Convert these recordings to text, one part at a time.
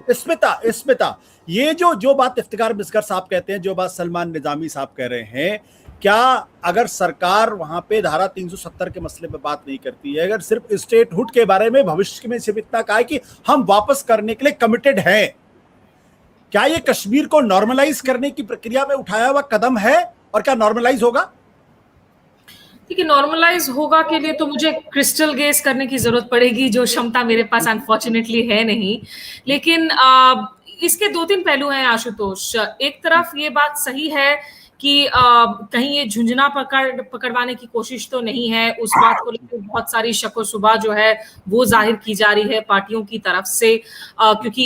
स्मिता, स्मिता, ये जो बात इफ्तिकार मिस्कर साहब कहते हैं, जो बात सलमान निजामी साहब कह रहे हैं, क्या अगर सरकार वहां पे धारा 370 के मसले पे बात नहीं करती है, अगर सिर्फ स्टेटहुड के बारे में भविष्य में सिर्फ इतना कहा है कि हम वापस करने के लिए कमिटेड हैं, क्या ये कश्मीर को नॉर्मलाइज करने की प्रक्रिया में उठाया हुआ कदम है, और क्या नॉर्मलाइज होगा? ठीक है, नॉर्मलाइज होगा के लिए तो मुझे क्रिस्टल गेस करने की जरूरत पड़ेगी, जो क्षमता मेरे पास अनफॉर्चुनेटली है नहीं। लेकिन इसके दो तीन पहलू हैं आशुतोष। एक तरफ ये बात सही है कि कहीं ये झुंझुना पकड़वाने की कोशिश तो नहीं है, उस बात को लेकर बहुत सारी शक व शुबा जो है वो जाहिर की जा रही है पार्टियों की तरफ से, क्योंकि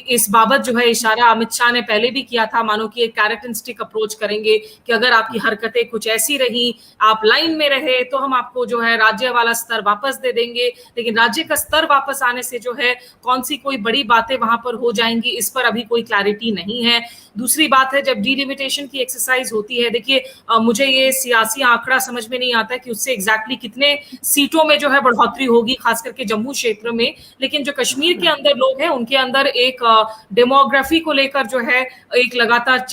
इस बाबत जो है इशारा अमित शाह ने पहले भी किया था, मानो कि एक कैरेट एंड स्टिक अप्रोच करेंगे कि अगर आपकी हरकतें कुछ ऐसी रही, आप लाइन में रहे, तो हम आपको जो है राज्य वाला स्तर वापस दे देंगे। लेकिन राज्य का स्तर वापस आने से जो है कौन सी कोई बड़ी बातें वहां पर हो जाएंगी, इस पर अभी कोई क्लैरिटी नहीं है। दूसरी बात है, जब डिलिमिटेशन की एक्सरसाइज होती है, देखिए मुझे ये सियासी आंकड़ा समझ में नहीं आता कि उससे एग्जैक्टली कितने सीटों में जो है बढ़ोतरी होगी, खास करके जम्मू क्षेत्र में। लेकिन जो कश्मीर के अंदर लोग हैं उनके अंदर एक डेमोग्राफी को लेकर जो है एक लगातार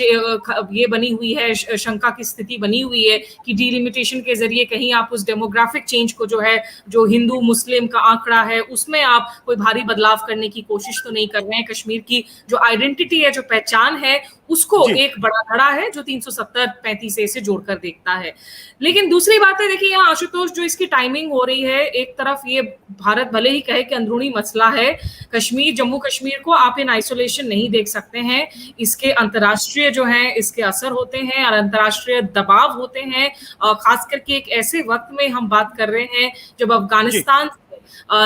ये बनी हुई है, शंका की स्थिति बनी हुई है कि डिलिमिटेशन के जरिए कहीं आप उस डेमोग्राफिक चेंज को जो है, जो हिंदू मुस्लिम का आंकड़ा है उसमें आप कोई भारी बदलाव करने की कोशिश तो नहीं कर रहे हैं। कश्मीर की जो आइडेंटिटी है, जो पहचान है, उसको एक बड़ा धड़ा है जो 370-35 से जोड़कर देखता है। लेकिन दूसरी बात है, देखिए यहाँ आशुतोष, जो इसकी टाइमिंग हो रही है, एक तरफ ये भारत भले ही कहे कि अंदरूनी मसला है, कश्मीर, जम्मू कश्मीर को आप इन आइसोलेशन नहीं देख सकते हैं, इसके अंतर्राष्ट्रीय जो है इसके असर होते हैं और अंतर्राष्ट्रीय दबाव होते हैं, खास करके एक ऐसे वक्त में हम बात कर रहे हैं जब अफगानिस्तान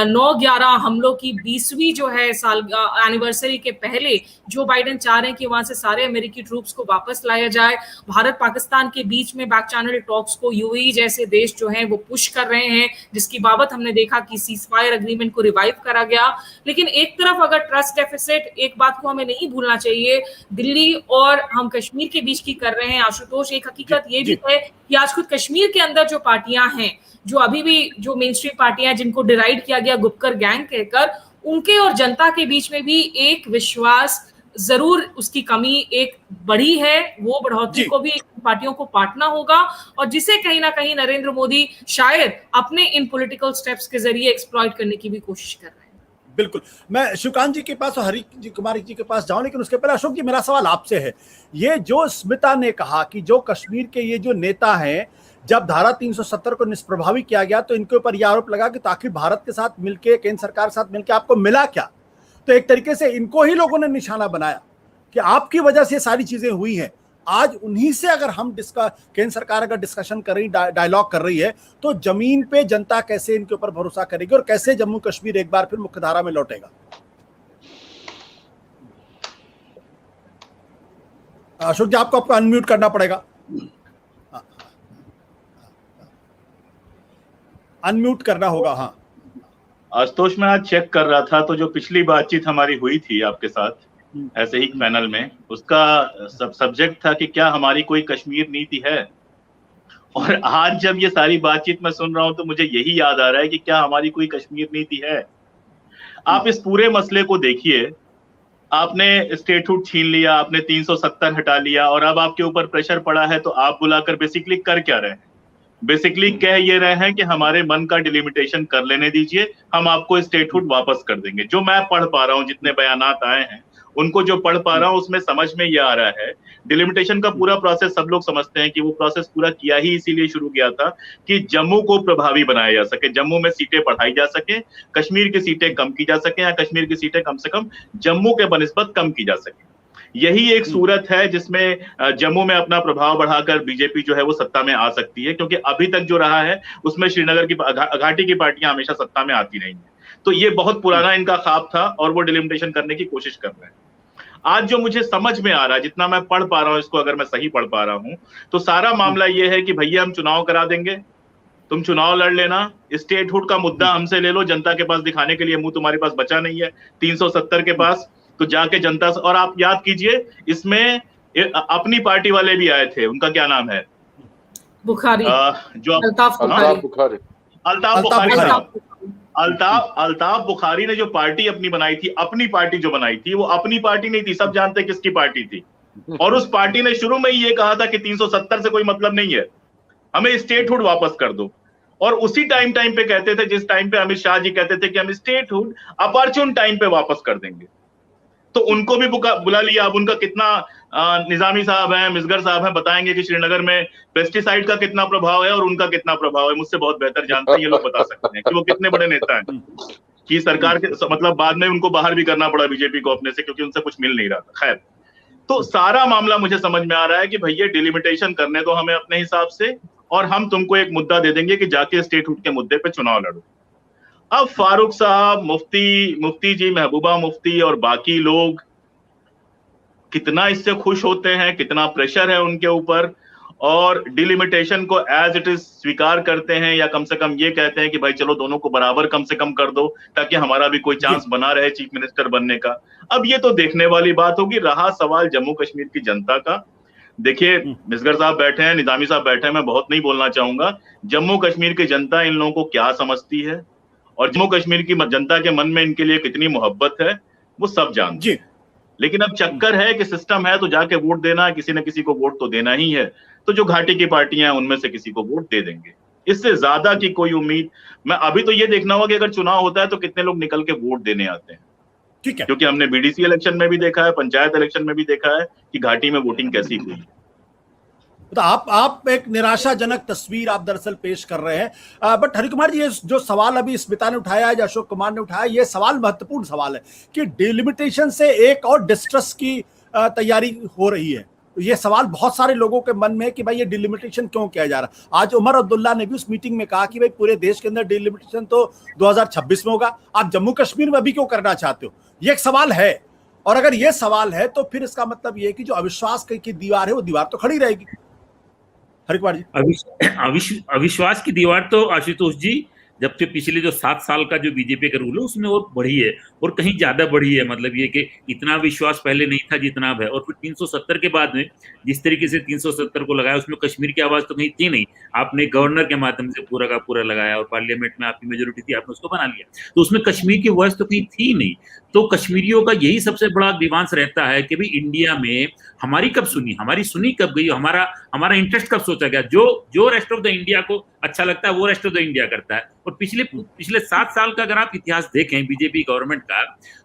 9/11 हमलों की 20वीं जो है साल एनिवर्सरी के पहले जो बाइडेन चाह रहे हैं कि वहां से सारे अमेरिकी ट्रूप्स को वापस लाया जाए। भारत पाकिस्तान के बीच में बैक चैनल टॉक्स को यूएई जैसे देश जो हैं वो पुश कर रहे हैं, जिसकी बाबत हमने देखा कि सीजफायर एग्रीमेंट को रिवाइव करा गया। लेकिन एक तरफ अगर ट्रस्ट डेफिसिट, एक बात को हमें नहीं भूलना चाहिए, दिल्ली और हम कश्मीर के बीच की कर रहे हैं आशुतोष। एक हकीकत ये भी है कि आज खुद कश्मीर के अंदर जो पार्टियां हैं, जो अभी भी जो मेन स्ट्रीम पार्टियां जिनको डिराइड किया गया गुपकर गैंग कहकर, उनके और जनता के बीच में भी एक विश्वास जरूर उसकी कमी एक बड़ी है। वो बढ़ोतरी को भी पार्टियों को पाटना होगा, और जिसे कहीं ना कहीं नरेंद्र मोदी शायद अपने इन पॉलिटिकल स्टेप्स के जरिए एक्सप्लॉइट करने की भी कोशिश कर रहे हैं। बिल्कुल, मैं शिवकांत जी के पास और हरि कुमार जी के पास जाऊं, लेकिन उसके पहले अशोक जी, मेरा सवाल आपसे है। ये जो स्मिता ने कहा कि जो कश्मीर के ये जो नेता हैं, जब धारा 370 को निष्प्रभावी किया गया तो इनके ऊपर यह आरोप लगा कि ताकि भारत के साथ मिलके, केंद्र सरकार के साथ मिलके आपको मिला क्या? तो एक तरीके से इनको ही लोगों ने निशाना बनाया कि आपकी वजह से सारी चीजें हुई हैं। आज उन्हीं से अगर हम केंद्र सरकार अगर डिस्कशन कर रही, डायलॉग कर रही है, तो जमीन पे जनता कैसे इनके ऊपर भरोसा करेगी और कैसे जम्मू कश्मीर एक बार फिर मुख्यधारा में लौटेगा? अशोक जी, आपको अनम्यूट करना पड़ेगा, अनम्यूट करना होगा। हाँ आशुतोष, मैं आज चेक कर रहा था तो जो पिछली बातचीत हमारी हुई थी आपके साथ ऐसे ही पैनल में, उसका सब्जेक्ट था कि क्या हमारी कोई कश्मीर नीति है। और आज जब ये सारी बातचीत मैं सुन रहा हूं तो मुझे यही याद आ रहा है कि क्या हमारी कोई कश्मीर नीति है। आप इस पूरे मसले को देखिए, आपने स्टेटहुड छीन लिया, आपने 370 हटा लिया, और अब आपके ऊपर प्रेशर पड़ा है तो आप बुलाकर बेसिकली कर क्या रहे हैं? बेसिकली कह ये रहे हैं कि हमारे मन का डिलिमिटेशन कर लेने दीजिए, हम आपको स्टेटहुड वापस कर देंगे। जो मैं पढ़ पा रहा हूँ, जितने बयानात आए हैं उनको जो पढ़ पा रहा हूँ, उसमें समझ में ये आ रहा है डिलिमिटेशन का पूरा प्रोसेस, सब लोग समझते हैं कि वो प्रोसेस पूरा किया ही इसीलिए शुरू किया था कि जम्मू को प्रभावी बनाया जा सके, जम्मू में सीटें बढ़ाई जा सके, कश्मीर की सीटें कम की जा सके, या कश्मीर की सीटें कम से कम जम्मू के बनिस्बत कम की जा सके। यही एक सूरत है जिसमें जम्मू में अपना प्रभाव बढ़ाकर बीजेपी जो है वो सत्ता में आ सकती है, क्योंकि अभी तक जो रहा है उसमें श्रीनगर की घाटी की पार्टियां हमेशा सत्ता में आती रही हैं। तो ये बहुत पुराना इनका ख्वाब था और वो डिलिमिटेशन करने की कोशिश कर रहे हैं। आज जो मुझे समझ में आ रहा है, जितना मैं पढ़ पा रहा हूं इसको, अगर मैं सही पढ़ पा रहा हूं, तो सारा मामला ये है कि भैया हम चुनाव करा देंगे, तुम चुनाव लड़ लेना, स्टेटहुड का मुद्दा हमसे ले लो, जनता के पास दिखाने के लिए मुंह तुम्हारे पास बचा नहीं है 370 के पास, तो जाके जनता से। और आप याद कीजिए, इसमें अपनी पार्टी वाले भी आए थे, उनका क्या नाम है, बुखारी, जो अल्ताफ बुखारी, अल्ताफ बुखारी ने जो पार्टी अपनी बनाई थी, अपनी पार्टी जो बनाई थी, वो अपनी पार्टी नहीं थी, सब जानते हैं किसकी पार्टी थी। और उस पार्टी ने शुरू में ही ये कहा था कि 370 से कोई मतलब नहीं है, हमें स्टेटहुड वापस कर दो। और उसी टाइम पे कहते थे, जिस टाइम पे अमित शाह जी कहते थे कि हम स्टेटहुड अपॉर्चुन टाइम पे वापस कर देंगे, तो उनको भी बुला लिया। अब उनका कितना निजामी साहब हैं, मिसगर साहब हैं, बताएंगे कि श्रीनगर में पेस्टिसाइड का कितना प्रभाव है और उनका कितना प्रभाव है। मुझसे बहुत बेहतर जानते हैं, ये लोग बता सकते हैं कि वो कितने बड़े नेता हैं, कि सरकार के मतलब बाद में उनको बाहर भी करना पड़ा बीजेपी को अपने से, क्योंकि उनसे कुछ मिल नहीं रहा था। खैर, तो सारा मामला मुझे समझ में आ रहा है कि भैया डिलिमिटेशन करने दो हमें अपने हिसाब से, और हम तुमको एक मुद्दा दे देंगे कि जाके स्टेटहुड के मुद्दे पे चुनाव लड़ो। अब फारूक साहब, मुफ्ती जी, महबूबा मुफ्ती और बाकी लोग कितना इससे खुश होते हैं, कितना प्रेशर है उनके ऊपर, और डिलिमिटेशन को एज इट इज स्वीकार करते हैं, या कम से कम ये कहते हैं कि भाई चलो दोनों को बराबर कम से कम कर दो, ताकि हमारा भी कोई चांस बना रहे चीफ मिनिस्टर बनने का। अब ये तो देखने वाली बात होगी। रहा सवाल जम्मू कश्मीर की जनता का, देखिए मिसगर साहब बैठे हैं, निजामी साहब बैठे हैं, मैं बहुत नहीं बोलना चाहूंगा। जम्मू कश्मीर की जनता इन लोगों को क्या समझती है और जम्मू कश्मीर की जनता के मन में इनके लिए कितनी मोहब्बत है, वो सब जानते हैं। लेकिन अब चक्कर है कि सिस्टम है तो जाके वोट देना, किसी न किसी को वोट तो देना ही है। तो जो घाटी की पार्टियां हैं उनमें से किसी को वोट दे देंगे, इससे ज्यादा की कोई उम्मीद मैं अभी तो ये देखना होगा कि अगर चुनाव होता है तो कितने लोग निकल के वोट देने आते हैं। ठीक है, क्योंकि हमने बीडीसी इलेक्शन में भी देखा है, पंचायत इलेक्शन में भी देखा है कि घाटी में वोटिंग कैसी हुई। तो आप एक निराशाजनक तस्वीर आप दरअसल पेश कर रहे हैं। बट हरिकुमार जी, ये जो सवाल अभी स्मिता ने उठाया है, अशोक कुमार ने उठाया, ये सवाल महत्वपूर्ण सवाल है कि डिलिमिटेशन से एक और डिस्ट्रस की तैयारी हो रही है। ये सवाल बहुत सारे लोगों के मन में है कि भाई ये डिलिमिटेशन क्यों किया जा रहा है। आज उमर अब्दुल्ला ने भी उस मीटिंग में कहा कि भाई पूरे देश के अंदर डिलिमिटेशन तो 2026 में होगा, आप जम्मू कश्मीर में अभी क्यों करना चाहते हो, ये एक सवाल है। और अगर ये सवाल है तो फिर इसका मतलब ये है कि जो अविश्वास की दीवार है वो दीवार तो खड़ी रहेगी। हरिकुमार जी, अविश्वास की दीवार तो आशुतोष जी जब से पिछले जो 7 साल का जो बीजेपी का रूल है उसमें और बढ़ी है, और कहीं ज्यादा बढ़ी है। मतलब ये कि इतना विश्वास पहले नहीं था जितना अब है। और फिर 370 के बाद में जिस तरीके से 370 को लगाया, उसमें कश्मीर की आवाज तो कहीं थी नहीं। आपने गवर्नर के माध्यम से पूरा का पूरा लगाया, और पार्लियामेंट में आपकी मेजोरिटी थी, आपने उसको बना लिया, तो उसमें कश्मीर की वॉइस तो कहीं थी नहीं। तो कश्मीरियों का यही सबसे बड़ा ग्रीवांस रहता है कि भाई इंडिया में हमारी कब सुनी, हमारी सुनी कब गई, हमारा इंटरेस्ट कब सोचा गया। जो रेस्ट ऑफ द इंडिया को अच्छा लगता है वो रेस्ट ऑफ द इंडिया करता है। और पिछले 7 साल का अगर आप इतिहास देखें बीजेपी गवर्नमेंट का,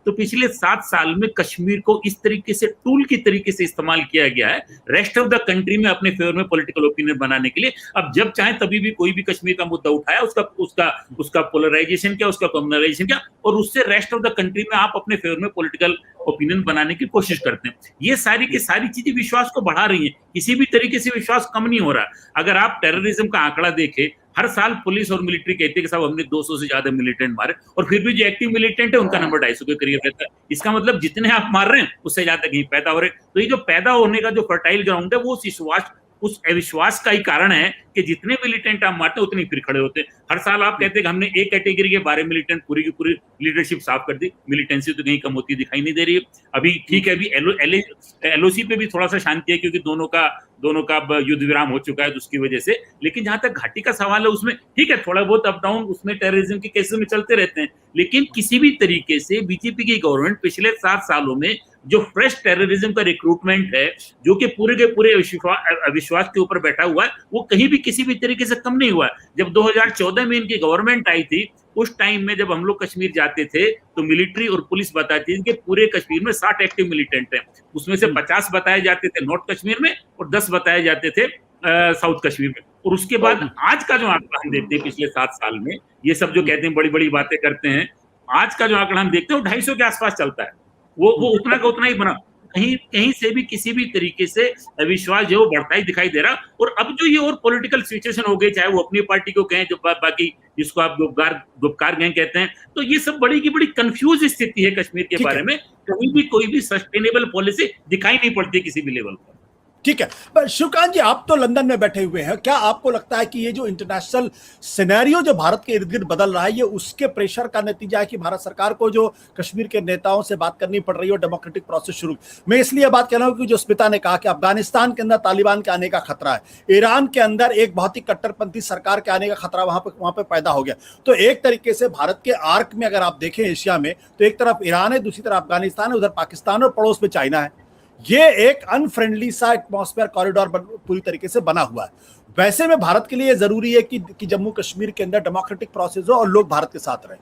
तो पिछले 7 साल में कश्मीर को इस तरीके से टूल की तरीके से इस्तेमाल किया गया है रेस्ट ऑफ द कंट्री में अपने फेवर में पॉलिटिकल ओपिनियन बनाने के लिए। अब जब चाहे तभी भी कोई भी कश्मीर का मुद्दा उठाया, उसका पोलराइजेशन क्या, उसका कम्युनलाइजेशन क्या, और उससे रेस्ट ऑफ द कंट्री में आप अपने फेवर में पॉलिटिकल ओपिनियन बनाने की कोशिश करते हैं। ये सारी की सारी चीजें विश्वास को बढ़ा रही हैं, किसी भी तरीके से विश्वास कम नहीं हो रहा। अगर आप टेररिज्म का आंकड़ा देखें, हर साल पुलिस और मिलिट्री कहती है कि साहब हमने 200 से ज्यादा मिलिटेंट मारे, और फिर भी जो एक्टिव मिलिटेंट है उनका नंबर 250 के करीब रहता है। इसका मतलब जितने आप मार रहे हैं उससे ज्यादा कहीं पैदा हो रहे हैं। तो ये जो पैदा होने का जो फर्टाइल ग्राउंड है वो उस अविश्वास का ही कारण है कि जितने मिलिटेंट आप मारते हैं उतने फिर खड़े होते हैं। हर साल आप कहते हैं कि हमने एक कैटेगरी के 12 मिलिटेंट पूरी की पूरी लीडरशिप साफ कर दी, मिलिटेंसी तो कहीं कम होती दिखाई नहीं दे रही है। अभी ठीक है, अभी एलओसी पे भी थोड़ा सा शांति है क्योंकि दोनों का युद्ध विराम हो चुका है, तो उसकी वजह से। लेकिन जहां तक घाटी का सवाल है उसमें ठीक है, थोड़ा बहुत अप डाउन उसमें टेररिज्म के केसेस में चलते रहते हैं, लेकिन किसी भी तरीके से बीजेपी की गवर्नमेंट पिछले 7 सालों में जो फ्रेश टेररिज्म का रिक्रूटमेंट है, जो कि पूरे के पूरे अविश्वास के ऊपर बैठा हुआ है, वो कहीं भी किसी भी तरीके से कम नहीं हुआ। जब 2014 में इनकी गवर्नमेंट आई थी, उस टाइम में जब हम लोग कश्मीर जाते थे तो मिलिट्री और पुलिस बताती थी कि पूरे कश्मीर में 60 एक्टिव मिलिटेंट हैं, उसमें से 50 बताए जाते थे नॉर्थ कश्मीर में और 10 बताए जाते थे साउथ कश्मीर में। और उसके बाद आज का जो आंकड़ा हम देखते हैं पिछले 7 साल में, ये सब जो कहते हैं बड़ी बड़ी बातें करते हैं, आज का जो आंकड़ा हम देखते हैं वो 250 के आसपास चलता है। वो उतना का उतना ही बना, कहीं से भी किसी भी तरीके से अविश्वास जो बढ़ता ही दिखाई दे रहा। और अब जो ये और पॉलिटिकल सिचुएशन हो गई, चाहे वो अपनी पार्टी को कहें, जो बाकी जिसको आप गुपकार गैंग कहते हैं, तो ये सब बड़ी की बड़ी कंफ्यूज स्थिति है कश्मीर के बारे में। कहीं भी कोई भी सस्टेनेबल पॉलिसी दिखाई नहीं पड़ती किसी भी लेवल पर। ठीक है, पर शिवकांत जी, आप तो लंदन में बैठे हुए हैं, क्या आपको लगता है कि ये जो इंटरनेशनल सिनेरियो जो भारत के इर्द गिर्द बदल रहा है, ये उसके प्रेशर का नतीजा है कि भारत सरकार को जो कश्मीर के नेताओं से बात करनी पड़ रही है और डेमोक्रेटिक प्रोसेस शुरू? मैं इसलिए बात कर रहा हूं कि जो स्मिता ने कहा कि अफगानिस्तान के अंदर तालिबान के आने का खतरा है, ईरान के अंदर एक बहुत ही कट्टरपंथी सरकार के आने का खतरा वहां पे पैदा हो गया। तो एक तरीके से भारत के आर्क में अगर आप देखें एशिया में, तो एक तरफ ईरान है, दूसरी तरफ अफगानिस्तान है, उधर पाकिस्तान और पड़ोस में चाइना है। ये एक अनफ्रेंडली सा एटमॉस्फेयर कॉरिडोर पूरी तरीके से बना हुआ है। वैसे में भारत के लिए जरूरी है कि जम्मू कश्मीर के अंदर डेमोक्रेटिक प्रोसेस हो और लोग भारत के साथ रहें।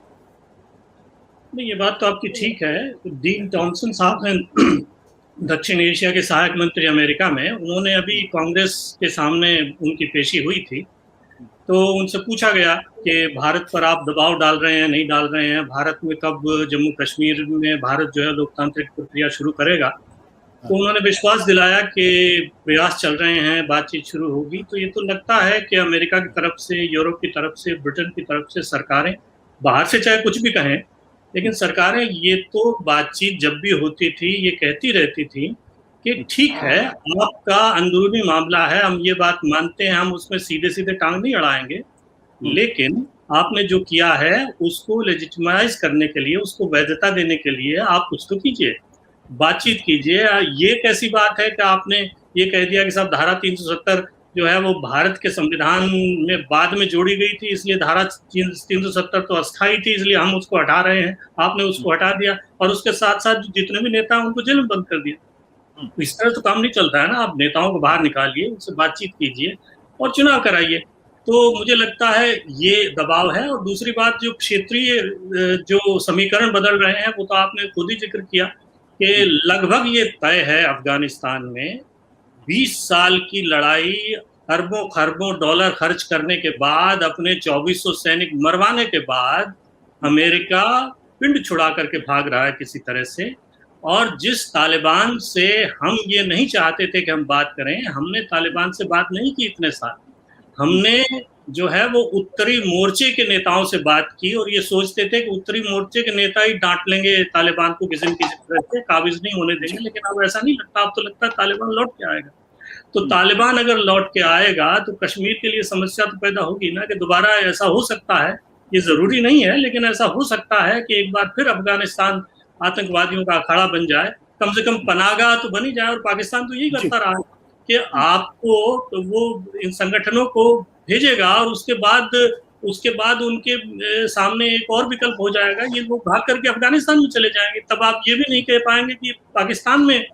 नहीं, ये बात तो आपकी ठीक है। डीन टॉमसन साहब हैं दक्षिण एशिया के सहायक मंत्री अमेरिका में, उन्होंने अभी कांग्रेस के सामने उनकी पेशी हुई थी, तो उनसे पूछा गया कि भारत पर आप दबाव डाल रहे हैं, नहीं डाल रहे हैं, भारत में कब जम्मू कश्मीर में भारत जो है लोकतांत्रिक प्रक्रिया शुरू करेगा। तो उन्होंने विश्वास दिलाया कि प्रयास चल रहे हैं, बातचीत शुरू होगी। तो ये तो लगता है कि अमेरिका की तरफ से, यूरोप की तरफ से, ब्रिटेन की तरफ से सरकारें, बाहर से चाहे कुछ भी कहें, लेकिन सरकारें ये तो बातचीत जब भी होती थी ये कहती रहती थी कि ठीक है, आपका अंदरूनी मामला है, हम ये बात मानते हैं, हम उसमें सीधे सीधे टांग नहीं अड़ाएंगे, लेकिन आपने जो किया है उसको लेजिटिमाइज करने के लिए, उसको वैधता देने के लिए आप कुछ तो कीजिए, बातचीत कीजिए। ये कैसी बात है कि आपने ये कह दिया कि साहब धारा 370 जो है वो भारत के संविधान में बाद में जोड़ी गई थी, इसलिए धारा 370 तो अस्थायी थी, इसलिए हम उसको हटा रहे हैं। आपने उसको हटा दिया और उसके साथ साथ जितने भी नेता हैं उनको जेल में बंद कर दिया। तो इस तरह तो काम नहीं चलता है ना। आप नेताओं को बाहर निकालिए, उनसे बातचीत कीजिए और चुनाव कराइए। तो मुझे लगता है ये दबाव है। और दूसरी बात, जो क्षेत्रीय जो समीकरण बदल रहे हैं वो तो आपने खुद ही जिक्र किया कि लगभग ये तय है अफगानिस्तान में 20 साल की लड़ाई, अरबों खरबों डॉलर खर्च करने के बाद, अपने 2400 सैनिक मरवाने के बाद अमेरिका पिंड छुड़ा करके भाग रहा है किसी तरह से। और जिस तालिबान से हम ये नहीं चाहते थे कि हम बात करें, हमने तालिबान से बात नहीं की इतने साल, हमने जो है वो उत्तरी मोर्चे के नेताओं से बात की और ये सोचते थे कि उत्तरी मोर्चे के नेता ही डांट लेंगे तालिबान को, किसी न किसी तरह से काबिज नहीं होने देंगे। लेकिन अब ऐसा नहीं लगता, अब तो लगता है तालिबान लौट के आएगा। तो तालिबान अगर लौट के आएगा तो कश्मीर के लिए समस्या तो पैदा होगी ना, कि दोबारा ऐसा हो सकता है, ये जरूरी नहीं है लेकिन ऐसा हो सकता है कि एक बार फिर अफगानिस्तान आतंकवादियों का अखाड़ा बन जाए, कम से कम पनाहगाह तो बनी जाए। और पाकिस्तान तो यही करता रहा है कि आपको तो वो इन संगठनों को भेजेगा और उसके बाद उनके सामने एक और विकल्प हो जाएगा, ये लोग भाग करके अफगानिस्तान में चले जाएंगे। तब आप ये भी नहीं कह पाएंगे कि पाकिस्तान में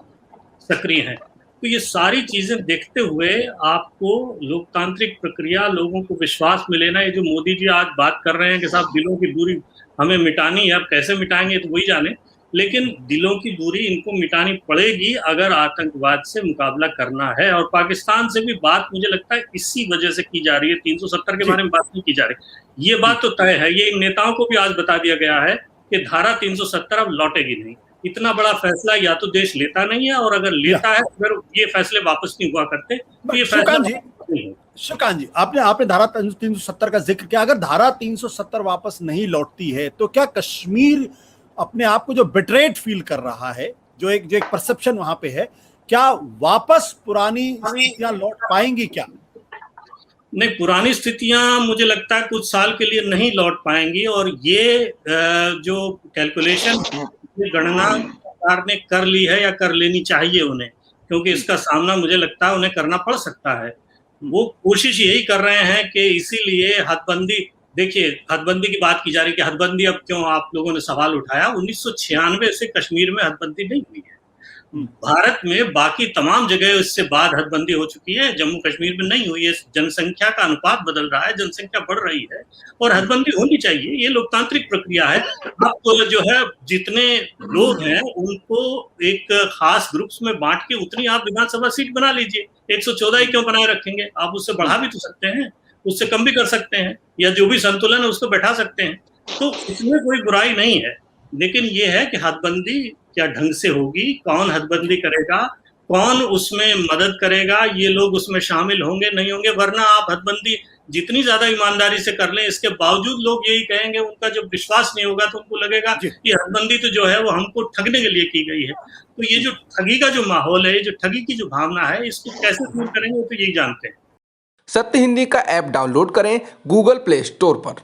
सक्रिय हैं। तो ये सारी चीजें देखते हुए आपको लोकतांत्रिक प्रक्रिया, लोगों को विश्वास मिले ना। ये जो मोदी जी आज बात कर रहे हैं कि साहब दिलों की दूरी हमें मिटानी है, अब कैसे मिटाएंगे तो वही जाने, लेकिन दिलों की दूरी इनको मिटानी पड़ेगी अगर आतंकवाद से मुकाबला करना है। और पाकिस्तान से भी बात मुझे लगता है इसी वजह से की जा रही है, 370 के बारे में बात नहीं की जा रही। ये बात तो तय है, ये इन नेताओं को भी आज बता दिया गया है कि धारा 370 अब लौटेगी नहीं। इतना बड़ा फैसला या तो देश लेता नहीं है, और अगर लेता है तो फिर ये फैसले वापस नहीं हुआ करते। तो ये फैसला शिवकांत जी, आपने धारा 370 का जिक्र किया। अगर धारा 370 वापस नहीं लौटती है तो क्या कश्मीर अपने आप को जो बिट्रेड फील कर रहा है, जो एक परसेप्शन वहां पे है, क्या वापस पुरानी स्थितियां लौट पाएंगी? क्या नहीं, पुरानी स्थितियां मुझे लगता है कुछ साल के लिए नहीं लौट पाएंगी। और ये जो कैलकुलेशन, गणना सरकार ने कर ली है या कर लेनी चाहिए उन्हें, क्योंकि इसका सामना मुझे लगता है उन्हें करना पड़ सकता है। वो कोशिश यही कर रहे हैं कि इसीलिए हदबंदी, देखिए हदबंदी की बात की जा रही है कि हदबंदी अब क्यों आप लोगों ने सवाल उठाया। 1996 से कश्मीर में हदबंदी नहीं हुई है। भारत में बाकी तमाम जगह इससे बाद हदबंदी हो चुकी है, जम्मू कश्मीर में नहीं हुई है। जनसंख्या का अनुपात बदल रहा है, जनसंख्या बढ़ रही है और हदबंदी होनी चाहिए। ये लोकतांत्रिक प्रक्रिया है। अब तो जो है जितने लोग हैं उनको एक खास ग्रुप्स में बांट के उतनी आप विधानसभा सीट बना लीजिए। 114 ही क्यों बनाए रखेंगे? आप उससे बढ़ा भी तो सकते हैं, उससे कम भी कर सकते हैं, या जो भी संतुलन है उसको बैठा सकते हैं। तो इसमें कोई बुराई नहीं है, लेकिन ये है कि हदबंदी क्या ढंग से होगी, कौन हदबंदी करेगा, कौन उसमें मदद करेगा, ये लोग उसमें शामिल होंगे नहीं होंगे। वरना आप हदबंदी जितनी ज्यादा ईमानदारी से कर लें, इसके बावजूद लोग यही कहेंगे, उनका जब विश्वास नहीं होगा तो उनको लगेगा कि हदबंदी तो जो है वो हमको ठगने के लिए की गई है। तो ये जो ठगी का जो माहौल है, जो ठगी की जो भावना है, इसको कैसे दूर करेंगे वो तो यही जानते हैं। सत्य हिंदी का ऐप डाउनलोड करें गूगल प्ले स्टोर पर।